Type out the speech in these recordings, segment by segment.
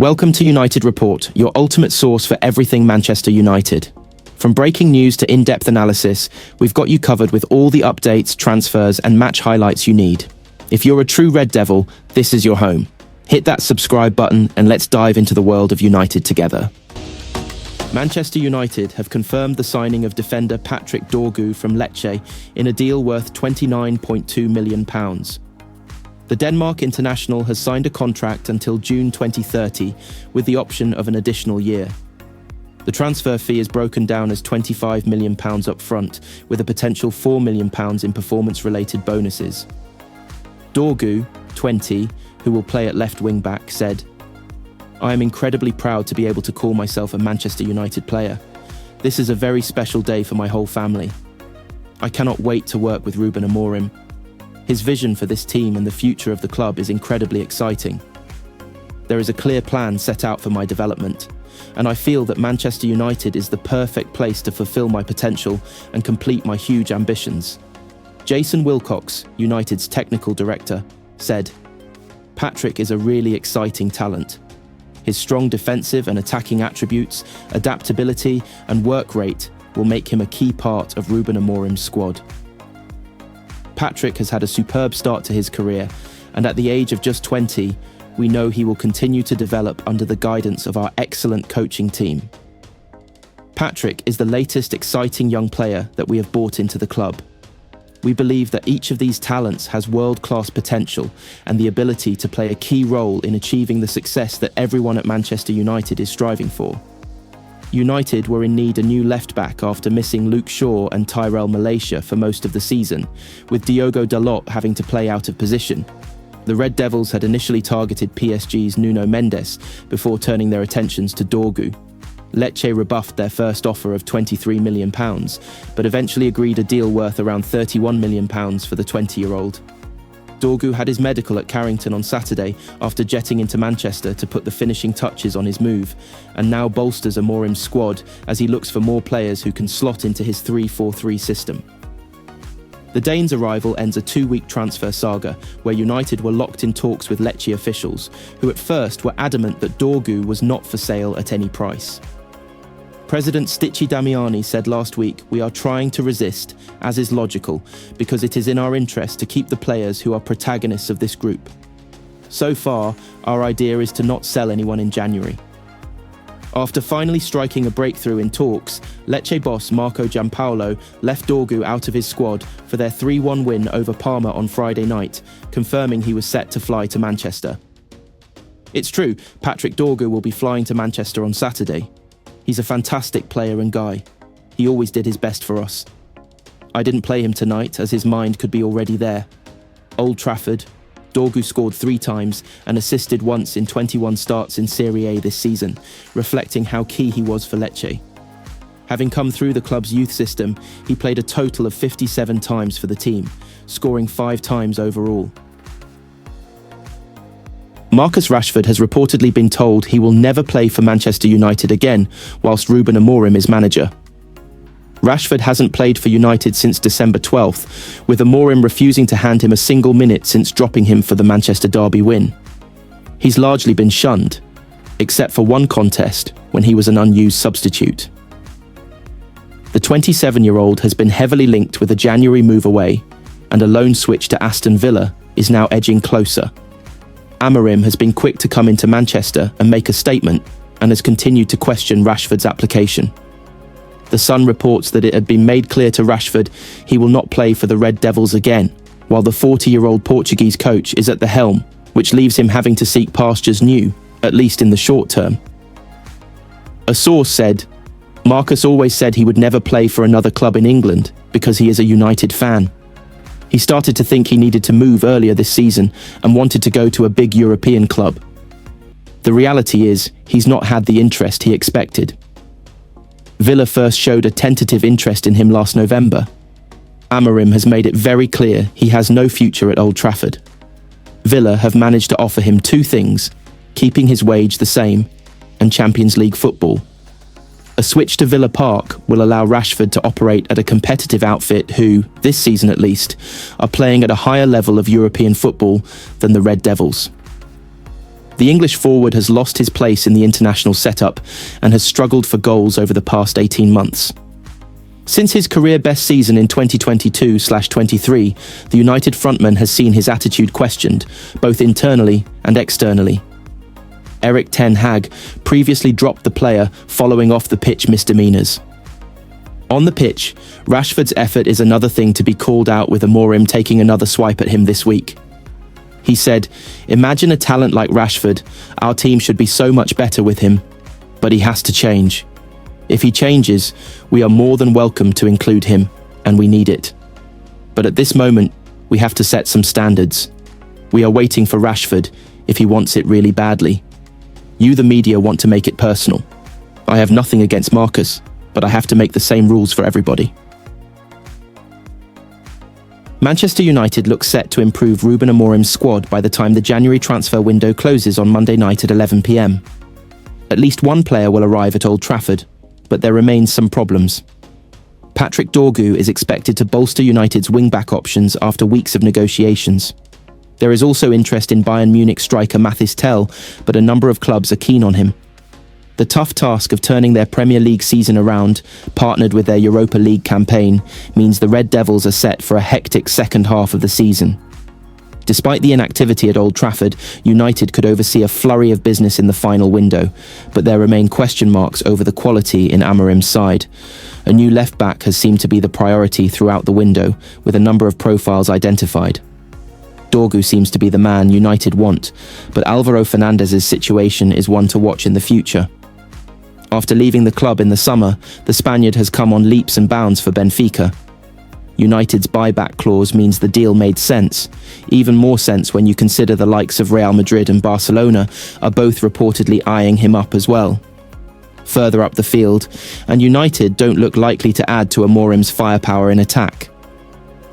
Welcome to United Report, your ultimate source for everything Manchester United. From breaking news to in-depth analysis, we've got you covered with all the updates, transfers, and match highlights you need. If you're a true Red Devil, this is your home. Hit that subscribe button and let's dive into the world of United together. Manchester United have confirmed the signing of defender Patrick Dorgu from Lecce in a deal worth £29.2 million. The Denmark international has signed a contract until June 2030 with the option of an additional year. The transfer fee is broken down as £25 million up front, with a potential £4 million in performance-related bonuses. Dorgu, 20, who will play at left wing-back, said, "I am incredibly proud to be able to call myself a Manchester United player. This is a very special day for my whole family. I cannot wait to work with Ruben Amorim. His vision for this team and the future of the club is incredibly exciting. There is a clear plan set out for my development, and I feel that Manchester United is the perfect place to fulfill my potential and complete my huge ambitions." Jason Wilcox, United's technical director, said, "Patrick is a really exciting talent. His strong defensive and attacking attributes, adaptability, and work rate will make him a key part of Ruben Amorim's squad." Patrick has had a superb start to his career, and at the age of just 20, we know he will continue to develop under the guidance of our excellent coaching team. Patrick is the latest exciting young player that we have brought into the club. We believe that each of these talents has world-class potential and the ability to play a key role in achieving the success that everyone at Manchester United is striving for. United were in need of a new left-back after missing Luke Shaw and Tyrell Malacia for most of the season, with Diogo Dalot having to play out of position. The Red Devils had initially targeted PSG's Nuno Mendes before turning their attentions to Dorgu. Lecce rebuffed their first offer of £23 million, but eventually agreed a deal worth around £31 million for the 20-year-old. Dorgu had his medical at Carrington on Saturday after jetting into Manchester to put the finishing touches on his move, and now bolsters Amorim's squad as he looks for more players who can slot into his 3-4-3 system. The Dane's arrival ends a 2-week transfer saga where United were locked in talks with Lecce officials, who at first were adamant that Dorgu was not for sale at any price. President Stici Damiani said last week, "We are trying to resist, as is logical, because it is in our interest to keep the players who are protagonists of this group. So far, our idea is to not sell anyone in January." After finally striking a breakthrough in talks, Lecce boss Marco Giampaolo left Dorgu out of his squad for their 3-1 win over Parma on Friday night, confirming he was set to fly to Manchester. It's true, Patrick Dorgu will be flying to Manchester on Saturday. He's a fantastic player and guy. He always did his best for us. I didn't play him tonight as his mind could be already there. Old Trafford, Dorgu scored 3 times and assisted once in 21 starts in Serie A this season, reflecting how key he was for Lecce. Having come through the club's youth system, he played a total of 57 times for the team, scoring 5 times overall. Marcus Rashford has reportedly been told he will never play for Manchester United again, whilst Ruben Amorim is manager. Rashford hasn't played for United since December 12th, with Amorim refusing to hand him a single minute since dropping him for the Manchester derby win. He's largely been shunned, except for one contest when he was an unused substitute. The 27-year-old has been heavily linked with a January move away, and a loan switch to Aston Villa is now edging closer. Amorim has been quick to come into Manchester and make a statement, and has continued to question Rashford's application. The Sun reports that it had been made clear to Rashford he will not play for the Red Devils again, while the 40-year-old Portuguese coach is at the helm, which leaves him having to seek pastures new, at least in the short term. A source said, "Marcus always said he would never play for another club in England because he is a United fan. He started to think he needed to move earlier this season and wanted to go to a big European club. The reality is, he's not had the interest he expected. Villa first showed a tentative interest in him last November. Amorim has made it very clear he has no future at Old Trafford. Villa have managed to offer him 2 things, keeping his wage the same and Champions League football. A switch to Villa Park will allow Rashford to operate at a competitive outfit who, this season at least, are playing at a higher level of European football than the Red Devils. The English forward has lost his place in the international setup and has struggled for goals over the past 18 months. Since his career best season in 2022/23, the United frontman has seen his attitude questioned, both internally and externally. Erik Ten Hag previously dropped the player following off-the-pitch misdemeanours. On the pitch, Rashford's effort is another thing to be called out, with Amorim taking another swipe at him this week. He said, "Imagine a talent like Rashford. Our team should be so much better with him. But he has to change. If he changes, we are more than welcome to include him, and we need it. But at this moment, we have to set some standards. We are waiting for Rashford if he wants it really badly. You, the media, want to make it personal. I have nothing against Marcus, but I have to make the same rules for everybody." Manchester United looks set to improve Ruben Amorim's squad by the time the January transfer window closes on Monday night at 11 p.m. At least one player will arrive at Old Trafford, but there remains some problems. Patrick Dorgu is expected to bolster United's wing-back options after weeks of negotiations. There is also interest in Bayern Munich striker Mathys Tel, but a number of clubs are keen on him. The tough task of turning their Premier League season around, partnered with their Europa League campaign, means the Red Devils are set for a hectic second half of the season. Despite the inactivity at Old Trafford, United could oversee a flurry of business in the final window, but there remain question marks over the quality in Amorim's side. A new left-back has seemed to be the priority throughout the window, with a number of profiles identified. Dorgu seems to be the man United want, but Alvaro Fernandes' situation is one to watch in the future. After leaving the club in the summer, the Spaniard has come on leaps and bounds for Benfica. United's buyback clause means the deal made sense, even more sense when you consider the likes of Real Madrid and Barcelona are both reportedly eyeing him up as well. Further up the field, and United don't look likely to add to Amorim's firepower in attack.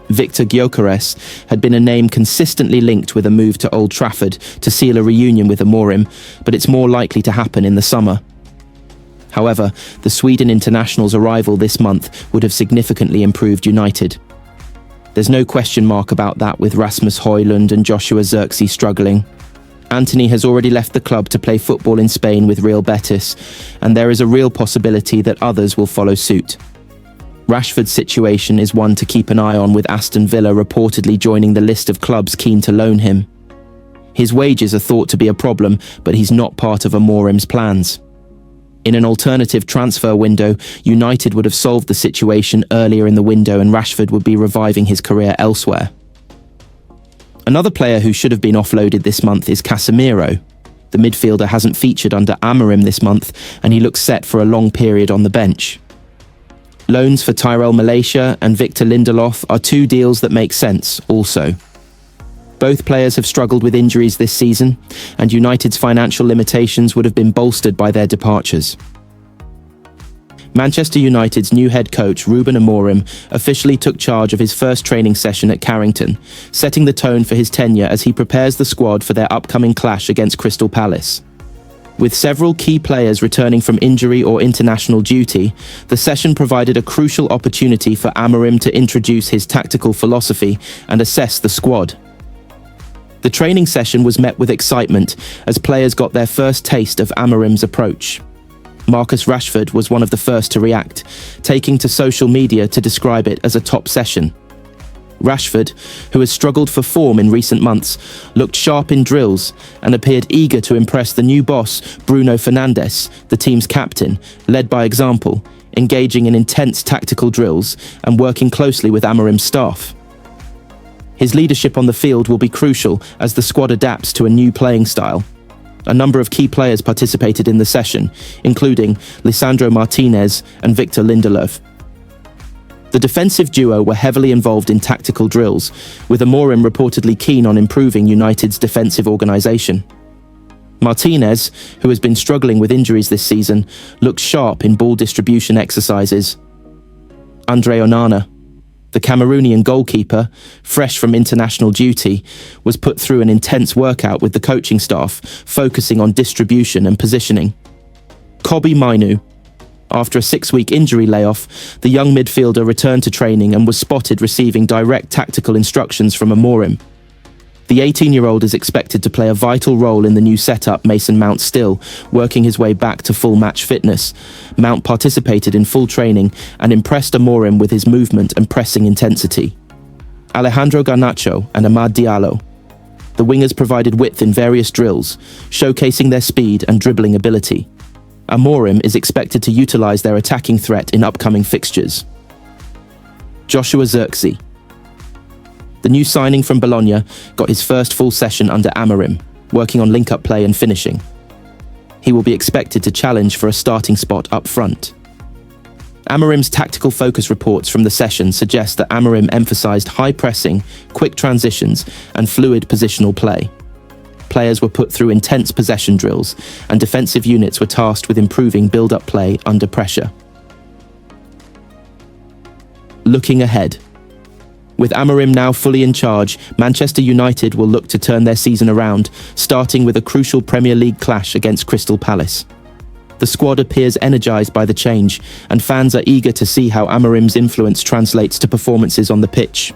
Victor Gyökeres had been a name consistently linked with a move to Old Trafford to seal a reunion with Amorim, but it's more likely to happen in the summer. However, the Sweden international's arrival this month would have significantly improved United. There's no question mark about that, with Rasmus Højlund and Joshua Zirkzee struggling. Antony has already left the club to play football in Spain with Real Betis, and there is a real possibility that others will follow suit. Rashford's situation is one to keep an eye on, with Aston Villa reportedly joining the list of clubs keen to loan him. His wages are thought to be a problem, but he's not part of Amorim's plans. In an alternative transfer window, United would have solved the situation earlier in the window, and Rashford would be reviving his career elsewhere. Another player who should have been offloaded this month is Casemiro. The midfielder hasn't featured under Amorim this month, and he looks set for a long period on the bench. Loans for Tyrell Malacia and Victor Lindelof are two deals that make sense also. Both players have struggled with injuries this season, and United's financial limitations would have been bolstered by their departures. Manchester United's new head coach, Ruben Amorim, officially took charge of his first training session at Carrington, setting the tone for his tenure as he prepares the squad for their upcoming clash against Crystal Palace. With several key players returning from injury or international duty, the session provided a crucial opportunity for Amorim to introduce his tactical philosophy and assess the squad. The training session was met with excitement as players got their first taste of Amorim's approach. Marcus Rashford was one of the first to react, taking to social media to describe it as a top session. Rashford, who has struggled for form in recent months, looked sharp in drills and appeared eager to impress the new boss, Bruno Fernandes, the team's captain, led by example, engaging in intense tactical drills and working closely with Amorim's staff. His leadership on the field will be crucial as the squad adapts to a new playing style. A number of key players participated in the session, including Lisandro Martinez and Victor Lindelof. The defensive duo were heavily involved in tactical drills, with Amorim reportedly keen on improving United's defensive organisation. Martinez, who has been struggling with injuries this season, looked sharp in ball distribution exercises. Andre Onana, the Cameroonian goalkeeper, fresh from international duty, was put through an intense workout with the coaching staff, focusing on distribution and positioning. Kobbie Mainoo. After a 6-week injury layoff, the young midfielder returned to training and was spotted receiving direct tactical instructions from Amorim. The 18-year-old is expected to play a vital role in the new setup. Mason Mount still working his way back to full match fitness. Mount participated in full training and impressed Amorim with his movement and pressing intensity. Alejandro Garnacho and Amad Diallo. The wingers provided width in various drills, showcasing their speed and dribbling ability. Amorim is expected to utilise their attacking threat in upcoming fixtures. Joshua Zirkzee. The new signing from Bologna got his first full session under Amorim, working on link-up play and finishing. He will be expected to challenge for a starting spot up front. Amorim's tactical focus reports from the session suggest that Amorim emphasised high pressing, quick transitions and fluid positional play. Players were put through intense possession drills and defensive units were tasked with improving build-up play under pressure. Looking ahead. With Amorim now fully in charge, Manchester United will look to turn their season around, starting with a crucial Premier League clash against Crystal Palace. The squad appears energised by the change, and fans are eager to see how Amorim's influence translates to performances on the pitch.